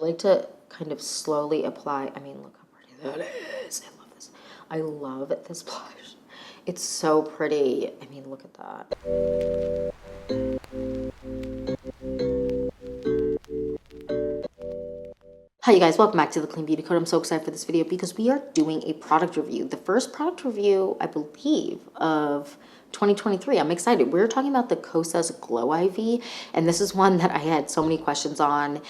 I like to kind of slowly apply. I mean, look how pretty that is. I love this. I love this blush. It's so pretty. I mean, look at that. Hi you guys, welcome back to the Clean Beauty Code. I'm so excited for this video because we are doing a product review. The first product review, I believe, of 2023. I'm excited. We're talking about the Kosas Glow IV, and this is one that I had so many questions on.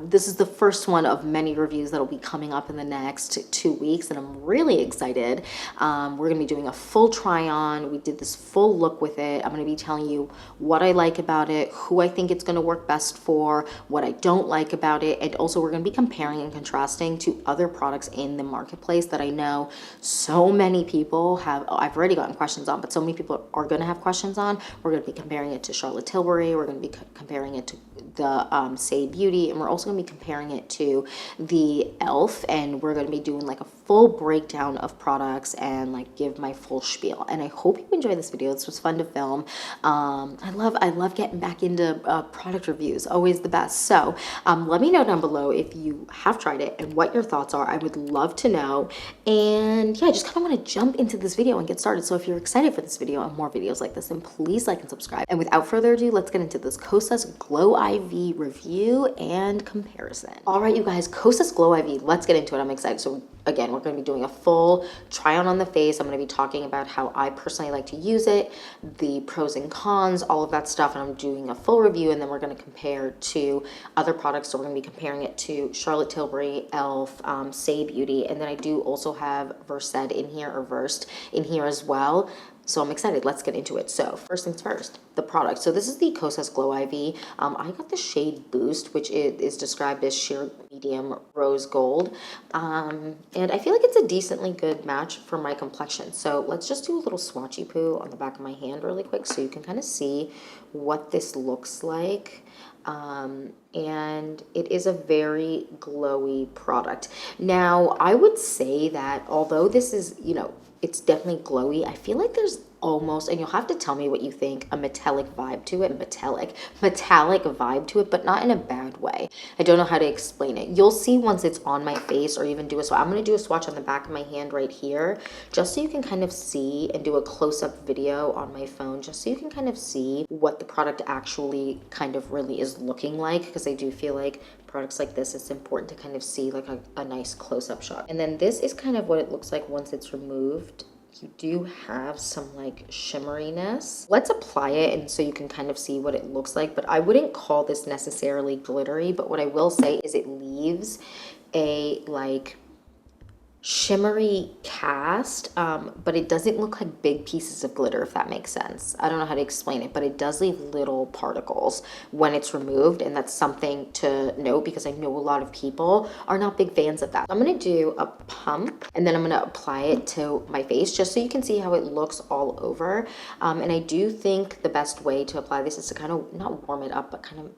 This is the first one of many reviews that will be coming up in the next 2 weeks, and I'm really excited. We're going to be doing a full try on. We did this full look with it. I'm going to be telling you what I like about it, who I think it's going to work best for, what I don't like about it, and also we're going to be comparing and contrasting to other products in the marketplace that I know so many people have. I've already gotten questions on, but so many people are going to have questions on. We're going to be comparing it to Charlotte Tilbury. We're going to be comparing it to the Saie Beauty, and we're also going to be comparing it to the e.l.f. and we're going to be doing like a full breakdown of products and like give my full spiel. And I hope you enjoy this video. This was fun to film. I love getting back into product reviews, always the best. So let me know down below if you have tried it and what your thoughts are. I would love to know. And yeah, I just kind of want to jump into this video and get started. So if you're excited for this video and more videos like this, then please like and subscribe. And without further ado, let's get into this Kosas Glow IV review and comparison. All right, you guys, Kosas Glow IV, let's get into it. I'm excited. So again, we're going to be doing a full try on the face. I'm going to be talking about how I personally like to use it, the pros and cons, all of that stuff. And I'm doing a full review, and then we're going to compare to other products. So we're going to be comparing it to Charlotte Tilbury, e.l.f., Saie Beauty. And then I do also have Versed in here, or Versed in here as well. So I'm excited. Let's get into it. So first things first, the product. So this is the Kosas Glow IV. I got the shade Boost, which is described as sheer medium rose gold. And I feel like it's a decently good match for my complexion. So let's just do a little swatchy poo on the back of my hand really quick so you can kind of see what this looks like. And it is a very glowy product. Now, I would say that although this is, you know, it's definitely glowy, I feel like there's almost, and you'll have to tell me what you think, a metallic vibe to it, metallic vibe to it, but not in a bad way. I don't know how to explain it. You'll see once it's on my face, or even do a swatch. I'm going to do a swatch on the back of my hand right here, just so you can kind of see, and do a close-up video on my phone, just so you can kind of see what the product actually kind of really is looking like, because I do feel like products like this, it's important to kind of see like a nice close-up shot. And then this is kind of what it looks like once it's removed. You do have some like shimmeriness. Let's apply it, and so you can kind of see what it looks like, but I wouldn't call this necessarily glittery, but what I will say is it leaves a like shimmery cast, but it doesn't look like big pieces of glitter, if that makes sense. I don't know how to explain it, but it does leave little particles when it's removed, and that's something to note because I know a lot of people are not big fans of that. I'm going to do a pump, and then I'm going to apply it to my face just so you can see how it looks all over. And I do think the best way to apply this is to kind of not warm it up, but kind of,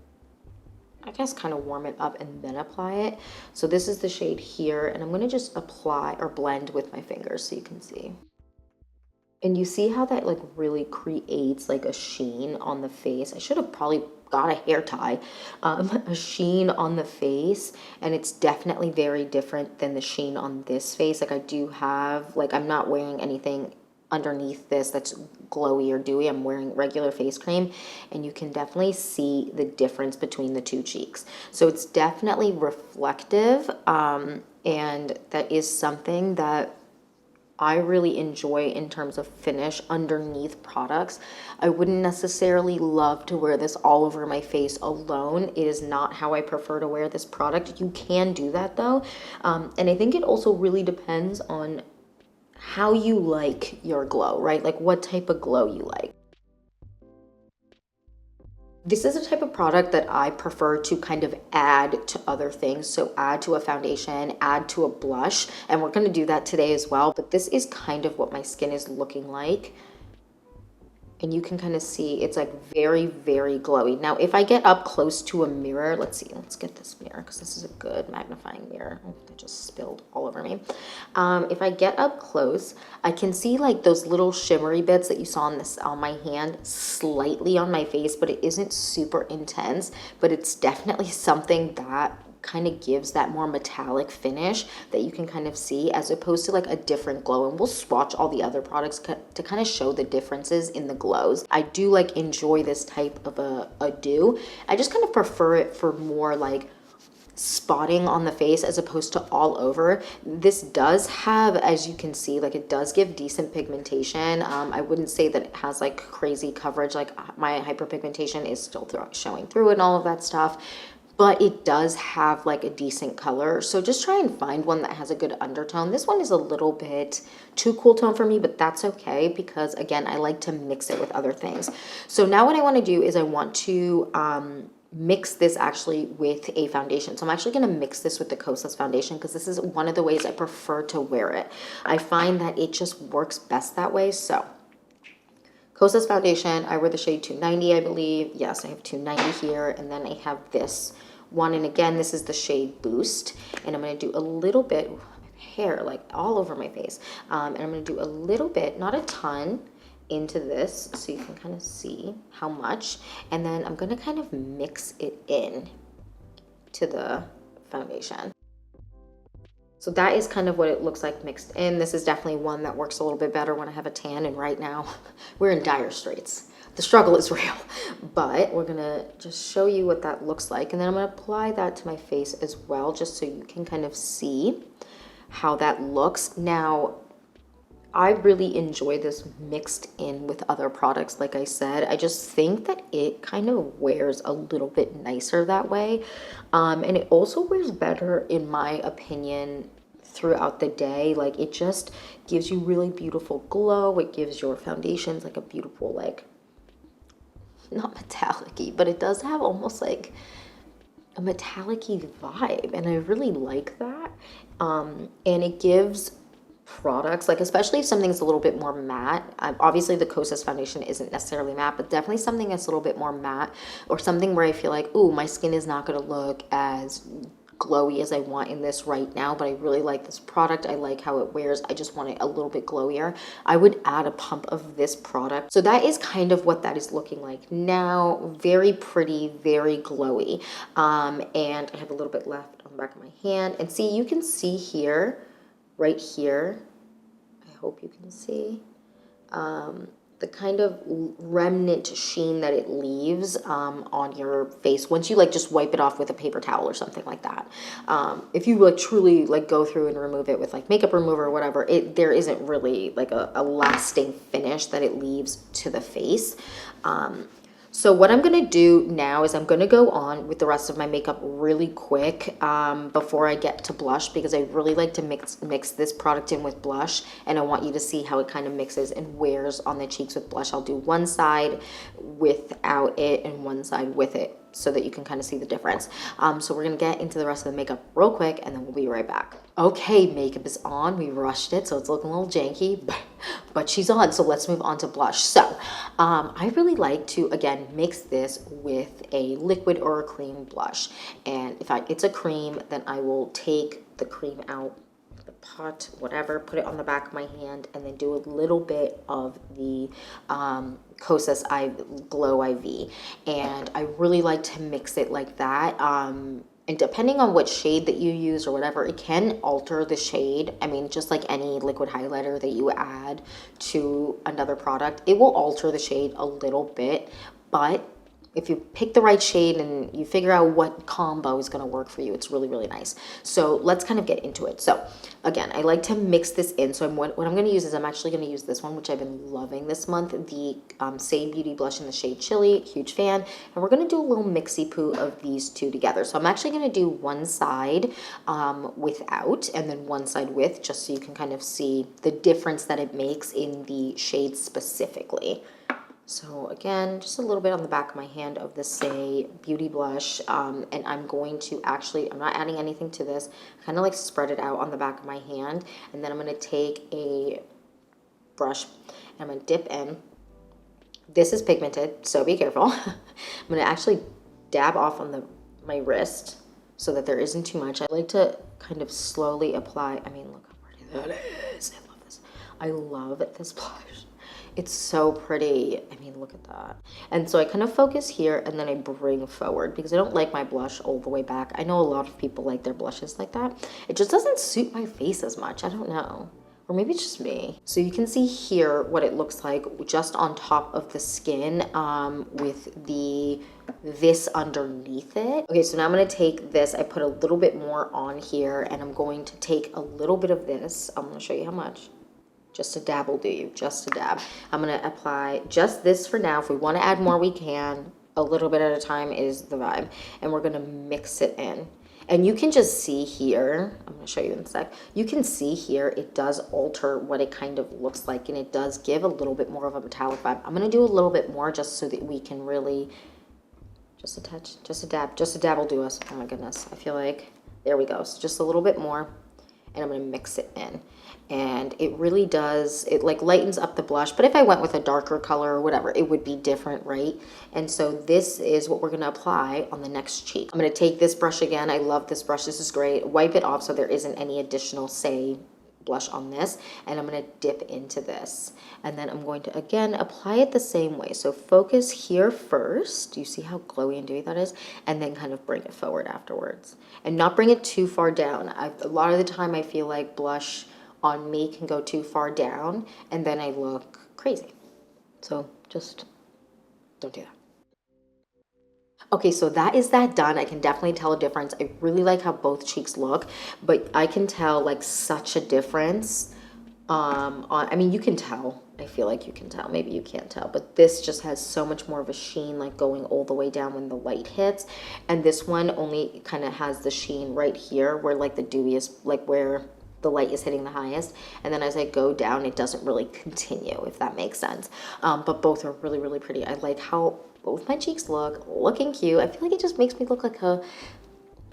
I guess, kind of warm it up and then apply it. So this is the shade here, and I'm going to just apply or blend with my fingers so you can see. And you see how that like really creates like a sheen on the face. I should have probably got a hair tie, a sheen on the face, and it's definitely very different than the sheen on this face. Like I do have, like, I'm not wearing anything underneath this that's glowy or dewy. I'm wearing regular face cream, and you can definitely see the difference between the two cheeks. So it's definitely reflective, and that is something that I really enjoy in terms of finish underneath products. I wouldn't necessarily love to wear this all over my face alone. It is not how I prefer to wear this product. You can do that though, and I think it also really depends on how you like your glow, right? Like what type of glow you like. This is a type of product that I prefer to kind of add to other things. So add to a foundation, add to a blush, and we're going to do that today as well. But this is kind of what my skin is looking like and you can kind of see it's like very, very glowy. Now, if I get up close to a mirror, let's see, let's get this mirror because this is a good magnifying mirror. Oh, that just spilled all over me. If I get up close, I can see like those little shimmery bits that you saw on my hand slightly on my face, but it isn't super intense, but it's definitely something that kind of gives that more metallic finish that you can kind of see, as opposed to like a different glow. And we'll swatch all the other products to kind of show the differences in the glows. I do like enjoy this type of a dew. I just kind of prefer it for more like spotting on the face as opposed to all over. This does have, as you can see, like it does give decent pigmentation. I wouldn't say that it has like crazy coverage, like my hyperpigmentation is still showing through and all of that stuff, but it does have like a decent color. So just try and find one that has a good undertone. This one is a little bit too cool tone for me, but that's okay because again, I like to mix it with other things. So now what I want to do is I want to mix this actually with a foundation. So I'm actually going to mix this with the Kosas foundation because this is one of the ways I prefer to wear it. I find that it just works best that way. So Kosas foundation, I wear the shade 290, I believe. Yes, I have 290 here. And then I have this one. And again, this is the shade Boost. And I'm going to do a little bit, hair like all over my face. And I'm going to do a little bit, not a ton, into this so you can kind of see how much. And then I'm going to kind of mix it in to the foundation. So that is kind of what it looks like mixed in. This is definitely one that works a little bit better when I have a tan, and right now we're in dire straits. The struggle is real, but we're gonna just show you what that looks like. And then I'm gonna apply that to my face as well, just so you can kind of see how that looks. Now, I really enjoy this mixed in with other products. Like I said, I just think that it kind of wears a little bit nicer that way. And it also wears better, in my opinion, throughout the day. Like it just gives you really beautiful glow. It gives your foundations like a beautiful, like, not metallic-y, but it does have almost like a metallic-y vibe. And I really like that. And it gives products, like especially if something's a little bit more matte, obviously the Kosas foundation isn't necessarily matte, but definitely something that's a little bit more matte, or something where I feel like, ooh, my skin is not going to look as glowy as I want in this right now, but I really like this product. I like how it wears. I just want it a little bit glowier. I would add a pump of this product. So that is kind of what that is looking like now. Very pretty, very glowy. And I have a little bit left on the back of my hand. And see, you can see here, right here, I hope you can see the kind of remnant sheen that it leaves on your face once you like just wipe it off with a paper towel or something like that. If you like truly like go through and remove it with like makeup remover or whatever, there isn't really like a lasting finish that it leaves to the face. So what I'm going to do now is I'm going to go on with the rest of my makeup really quick before I get to blush, because I really like to mix this product in with blush, and I want you to see how it kind of mixes and wears on the cheeks with blush. I'll do one side without it and one side with it so that you can kind of see the difference. So we're going to get into the rest of the makeup real quick, and then we'll be right back. Okay, makeup is on. We rushed it, so it's looking a little janky, but she's on. So let's move on to blush. So I really like to, again, mix this with a liquid or a cream blush. And if it's a cream, then I will take the cream out the pot, whatever, put it on the back of my hand, and then do a little bit of the Kosas Glow IV. And I really like to mix it like that. And depending on what shade that you use or whatever, it can alter the shade. I mean, just like any liquid highlighter that you add to another product, it will alter the shade a little bit. But if you pick the right shade and you figure out what combo is going to work for you, it's really, really nice. So let's kind of get into it. So again, I like to mix this in. So what I'm going to use is I'm actually going to use this one, which I've been loving this month, the Saie Beauty Blush in the shade Chili. Huge fan. And we're going to do a little mixy-poo of these two together. So I'm actually going to do one side without and then one side with, just so you can kind of see the difference that it makes in the shade specifically. So again, just a little bit on the back of my hand of the Saie Beauty Blush. And I'm going to actually, I'm not adding anything to this, kind of like spread it out on the back of my hand. And then I'm going to take a brush and I'm going to dip in This is pigmented, so be careful. I'm gonna actually dab off on my wrist so that there isn't too much. I like to kind of slowly apply. I mean, look how pretty that is. I love this. I love this blush. It's so pretty. I mean, look at that. And so I kind of focus here and then I bring forward because I don't like my blush all the way back. I know a lot of people like their blushes like that. It just doesn't suit my face as much. I don't know. Or maybe it's just me. So you can see here what it looks like just on top of the skin with this underneath it. Okay, so now I'm gonna take this. I put a little bit more on here and I'm going to take a little bit of this. I'm gonna show you how much. Just a dab will do you, just a dab. I'm gonna apply just this for now. If we wanna add more, we can. A little bit at a time is the vibe. And we're gonna mix it in. And you can just see here, I'm gonna show you in a sec, you can see here it does alter what it kind of looks like and it does give a little bit more of a metallic vibe. I'm gonna do a little bit more just so that we can really, just a touch, just a dab will do us. Oh my goodness, I feel like, there we go. So just a little bit more and I'm gonna mix it in. And it really does, it like lightens up the blush. But if I went with a darker color or whatever, it would be different, right? And so this is what we're gonna apply on the next cheek. I'm gonna take this brush again. I love this brush, this is great. Wipe it off so there isn't any additional Saie blush on this. And I'm gonna dip into this. And then I'm going to, again, apply it the same way. So focus here first. You see how glowy and dewy that is? And then kind of bring it forward afterwards. And not bring it too far down. A lot of the time I feel like blush on me can go too far down and then I look crazy. So just don't do that. Okay, so that is that done. I can definitely tell a difference. I really like how both cheeks look, but I can tell like such a difference. I mean, you can tell. I feel like you can tell. Maybe you can't tell, but this just has so much more of a sheen, like going all the way down when the light hits. And this one only kind of has the sheen right here where like the dewiest, like where the light is hitting the highest, and then as I go down it doesn't really continue, if that makes sense. But both are really, really pretty. I like how both my cheeks look, looking cute. I feel like it just makes me look like a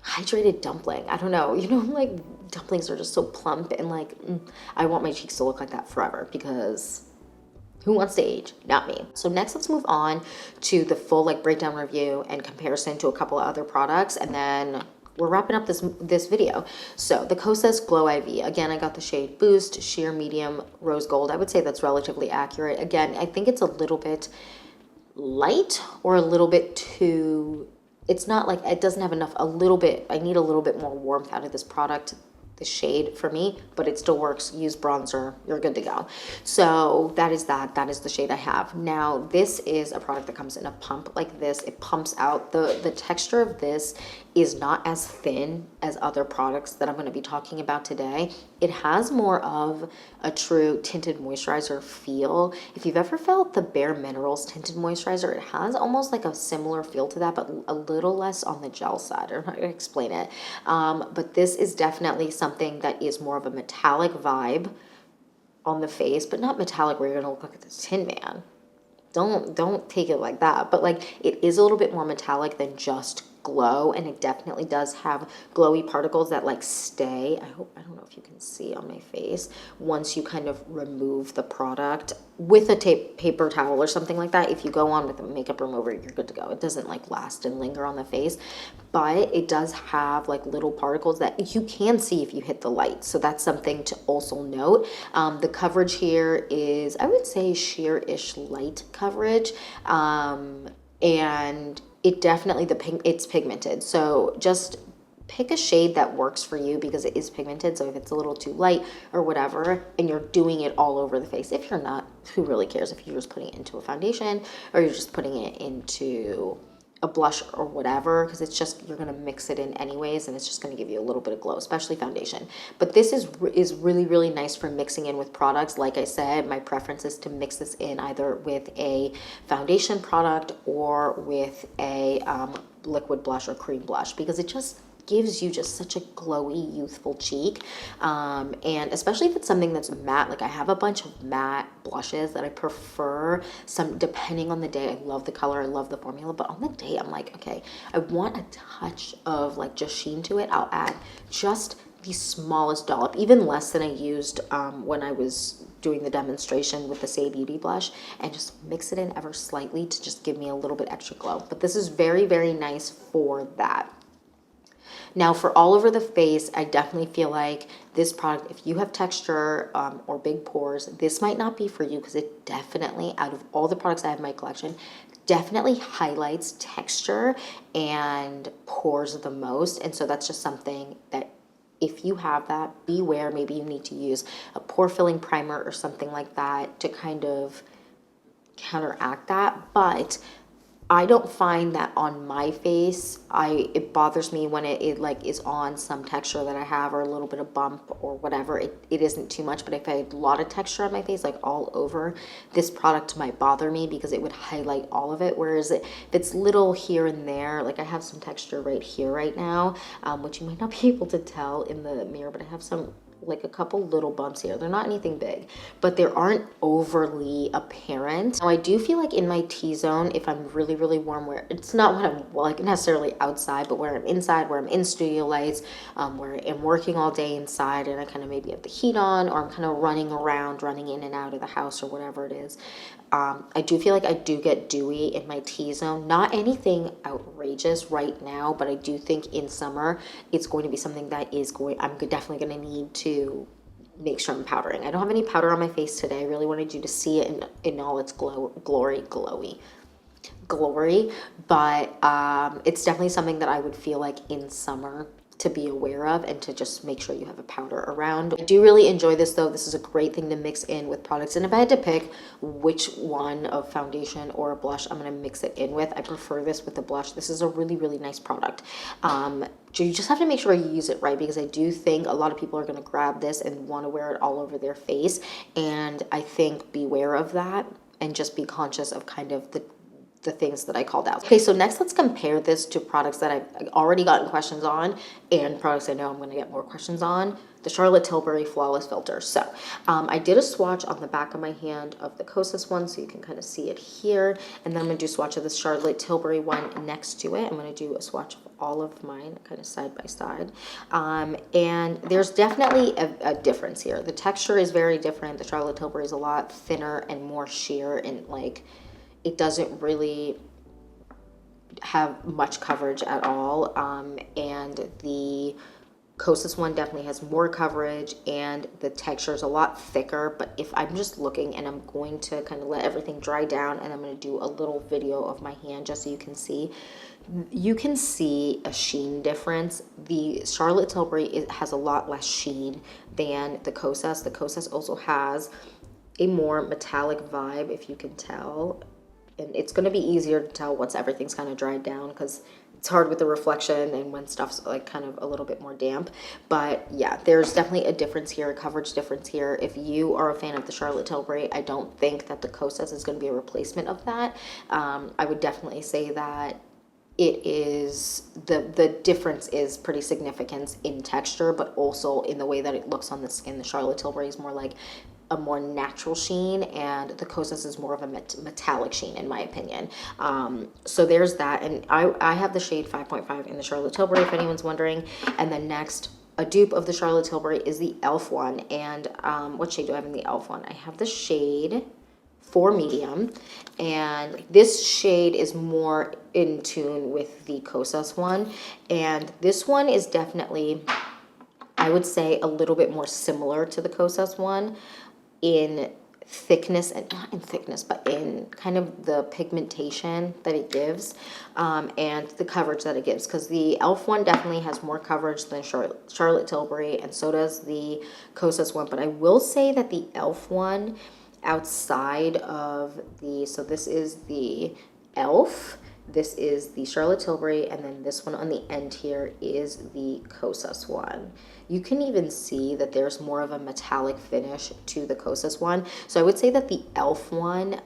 hydrated dumpling. I don't know, you know, like dumplings are just so plump and like I want my cheeks to look like that forever because who wants to age? Not me. So next let's move on to the full like breakdown review and comparison to a couple of other products, and then we're wrapping up this video. So the Kosas Glow IV, again, I got the shade Boost, Sheer Medium Rose Gold. I would say that's relatively accurate. Again, I think it's a little bit light or a little bit too, it's not like, it doesn't have enough, a little bit, I need a little bit more warmth out of this product, the shade for me, but it still works. Use bronzer, you're good to go. So that is the shade I have. Now, this is a product that comes in a pump like this. It pumps out. The texture of this is not as thin as other products that I'm going to be talking about today. It has more of a true tinted moisturizer feel. If you've ever felt the Bare Minerals tinted moisturizer, it has almost like a similar feel to that, but a little less on the gel side. I don't know how to explain it. But this is definitely something that is more of a metallic vibe on the face, but not metallic where you're gonna look like the Tin Man. Don't take it like that, but like it is a little bit more metallic than just glow, and it definitely does have glowy particles that like stay. I don't know if you can see on my face once you kind of remove the product with a paper towel or something like that. If you go on with a makeup remover, you're good to go. It doesn't like last and linger on the face, but it does have like little particles that you can see if you hit the light. So that's something to also note. The coverage here is, I would say, sheer-ish light coverage, and it definitely, it's pigmented. So just pick a shade that works for you because it is pigmented. So if it's a little too light or whatever, and you're doing it all over the face, if you're not, who really cares if you're just putting it into a foundation or you're just putting it into a blush or whatever, because it's just, you're going to mix it in anyways, and it's just going to give you a little bit of glow, especially foundation. But this is really, really nice for mixing in with products. Like I said, my preference is to mix this in either with a foundation product or with a liquid blush or cream blush, because it just gives you just such a glowy, youthful cheek. And especially if it's something that's matte, like I have a bunch of matte blushes that I prefer, some depending on the day. I love the color, I love the formula, but on the day I'm like, okay, I want a touch of like just sheen to it. I'll add just the smallest dollop, even less than I used when I was doing the demonstration with the Saie Beauty blush, and just mix it in ever slightly to just give me a little bit extra glow. But this is very, very nice for that. Now for all over the face, I definitely feel like this product, if you have texture or big pores, this might not be for you, because it definitely, out of all the products I have in my collection, definitely highlights texture and pores the most. And so that's just something that, if you have that, beware. Maybe you need to use a pore filling primer or something like that to kind of counteract that. But I don't find that on my face. It bothers me when it like is on some texture that I have, or a little bit of bump or whatever. It isn't too much, but if I had a lot of texture on my face, like all over, this product might bother me because it would highlight all of it. Whereas if it's little here and there, like I have some texture right here right now, which you might not be able to tell in the mirror, but I have some, like a couple little bumps here. They're not anything big, but they aren't overly apparent. Now I do feel like in my T-zone, if I'm really, really warm, where it's not when I'm like necessarily outside, but where I'm inside, where I'm in studio lights, where I'm working all day inside and I kind of maybe have the heat on, or I'm kind of running around, running in and out of the house or whatever it is. I do feel like I do get dewy in my T-zone. Not anything outrageous right now, but I do think in summer it's going to be something that I'm definitely going to need to make sure I'm powdering. I don't have any powder on my face today. I really wanted you to see it in all its glory, but it's definitely something that I would feel like in summer to be aware of, and to just make sure you have a powder around. I do really enjoy this though. This is a great thing to mix in with products. And if I had to pick which one of foundation or a blush I'm going to mix it in with, I prefer this with the blush. This is a really, really nice product. You just have to make sure you use it right, because I do think a lot of people are going to grab this and want to wear it all over their face. And I think beware of that, and just be conscious of kind of the things that I called out. Okay, so next let's compare this to products that I've already gotten questions on, and products I know I'm going to get more questions on. The Charlotte Tilbury Flawless Filter. So I did a swatch on the back of my hand of the Kosas one, so you can kind of see it here. And then I'm going to do a swatch of the Charlotte Tilbury one next to it. I'm going to do a swatch of all of mine, kind of side by side. And there's definitely a difference here. The texture is very different. The Charlotte Tilbury is a lot thinner and more sheer, and like, it doesn't really have much coverage at all. And the Kosas one definitely has more coverage, and the texture is a lot thicker. But if I'm just looking, and I'm going to kind of let everything dry down, and I'm going to do a little video of my hand just so you can see a sheen difference. The Charlotte Tilbury has a lot less sheen than the Kosas. The Kosas also has a more metallic vibe, if you can tell. And it's going to be easier to tell once everything's kind of dried down, because it's hard with the reflection and when stuff's like kind of a little bit more damp. But yeah, there's definitely a difference here, a coverage difference here. If you are a fan of the Charlotte Tilbury, I don't think that the Kosas is going to be a replacement of that. I would definitely say that it is, the difference is pretty significant in texture, but also in the way that it looks on the skin. The Charlotte Tilbury is more like a more natural sheen, and the Kosas is more of a metallic sheen, in my opinion. So there's that. And I have the shade 5.5 in the Charlotte Tilbury, if anyone's wondering. And then next, a dupe of the Charlotte Tilbury is the e.l.f. one. And what shade do I have in the e.l.f. one? I have the shade 4 medium, and this shade is more in tune with the Kosas one. And this one is definitely, I would say, a little bit more similar to the Kosas one in thickness, and not in thickness, but in kind of the pigmentation that it gives, and the coverage that it gives, because the e.l.f. one definitely has more coverage than Charlotte Tilbury, and so does the Kosas one. But I will say that the e.l.f. one, outside of the, so this is the e.l.f., this is the Charlotte Tilbury, and then this one on the end here is the Kosas one. You can even see that there's more of a metallic finish to the Kosas one. So I would say that the e.l.f. one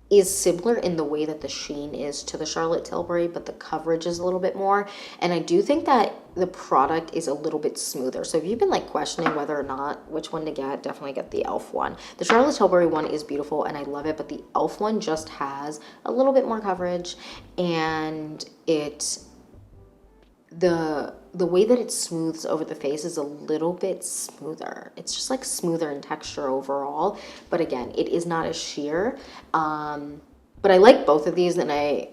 is similar in the way that the sheen is to the Charlotte Tilbury, but the coverage is a little bit more. And I do think that the product is a little bit smoother. So if you've been like questioning whether or not which one to get, definitely get the e.l.f. one. The Charlotte Tilbury one is beautiful and I love it, but the e.l.f. one just has a little bit more coverage, and the way that it smooths over the face is a little bit smoother. It's just like smoother in texture overall. But again, it is not as sheer. But I like both of these, and I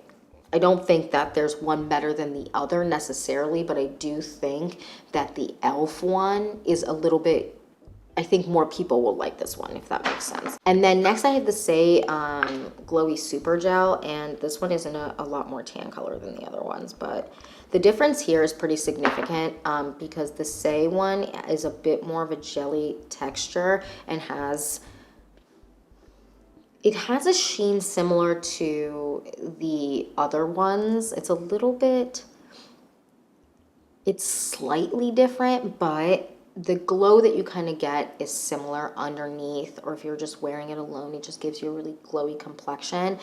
don't think that there's one better than the other necessarily, but I do think that the e.l.f. one is a little bit, I think more people will like this one, if that makes sense. And then next I have the Saie Glowy Super Gel, and this one is in a lot more tan color than the other ones, but the difference here is pretty significant because the Saie one is a bit more of a jelly texture and it has a sheen similar to the other ones. It's a little bit, it's slightly different, but the glow that you kind of get is similar underneath, or if you're just wearing it alone, it just gives you a really glowy complexion.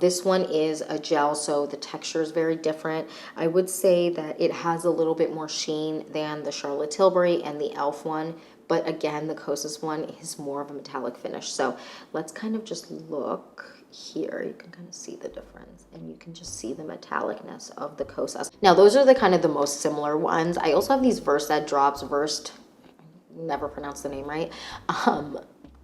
This one is a gel, so the texture is very different. I would say that it has a little bit more sheen than the Charlotte Tilbury and the e.l.f. one, but again, the Kosas one is more of a metallic finish. So let's kind of just look here. You can kind of see the difference, and you can just see the metallicness of the Kosas. Now, those are the kind of the most similar ones. I also have these Versed drops, never pronounce the name right,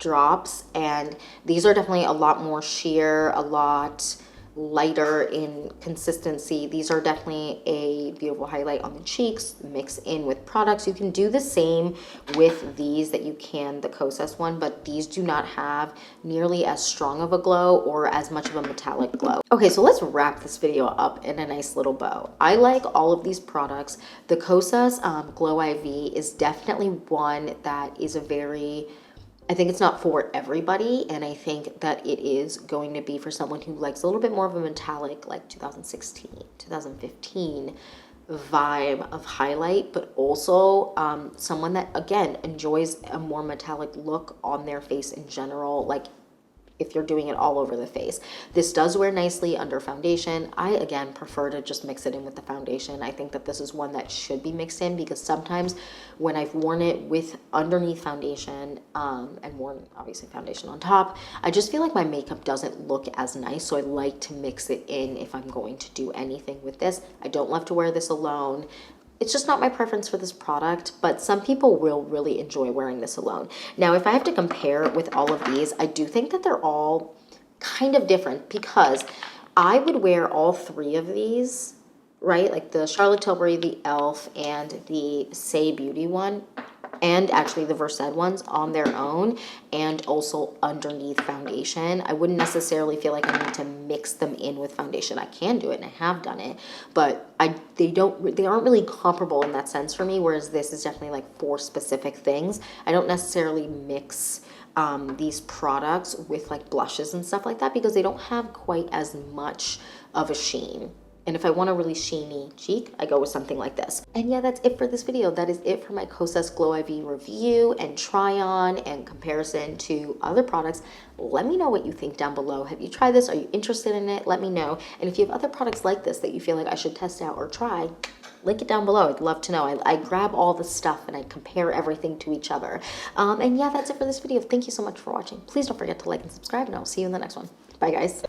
drops, and these are definitely a lot more sheer, a lot lighter in consistency. These are definitely a beautiful highlight on the cheeks, mix in with products. You can do the same with these that you can the Kosas one, but these do not have nearly as strong of a glow or as much of a metallic glow. Okay, so let's wrap this video up in a nice little bow. I like all of these products. The Kosas Glow IV is definitely one that is I think it's not for everybody, and I think that it is going to be for someone who likes a little bit more of a metallic, like 2016, 2015 vibe of highlight, but also someone that, again, enjoys a more metallic look on their face in general, like if you're doing it all over the face. This does wear nicely under foundation. I, again, prefer to just mix it in with the foundation. I think that this is one that should be mixed in because sometimes when I've worn it with underneath foundation and worn, obviously, foundation on top, I just feel like my makeup doesn't look as nice, so I like to mix it in if I'm going to do anything with this. I don't love to wear this alone. It's just not my preference for this product, but some people will really enjoy wearing this alone. Now, if I have to compare with all of these, I do think that they're all kind of different because I would wear all three of these, right? Like the Charlotte Tilbury, the e.l.f., and the Saie Beauty one, and actually the Versed ones on their own, and also underneath foundation. I wouldn't necessarily feel like I need to mix them in with foundation. I can do it, and I have done it, but they aren't really comparable in that sense for me, whereas this is definitely like for specific things. I don't necessarily mix these products with like blushes and stuff like that because they don't have quite as much of a sheen. And if I want a really sheeny cheek, I go with something like this. And yeah, that's it for this video. That is it for my Kosas Glow IV review and try on and comparison to other products. Let me know what you think down below. Have you tried this? Are you interested in it? Let me know. And if you have other products like this that you feel like I should test out or try, link it down below. I'd love to know. I grab all the stuff and I compare everything to each other. And yeah, that's it for this video. Thank you so much for watching. Please don't forget to like and subscribe, and I'll see you in the next one. Bye, guys.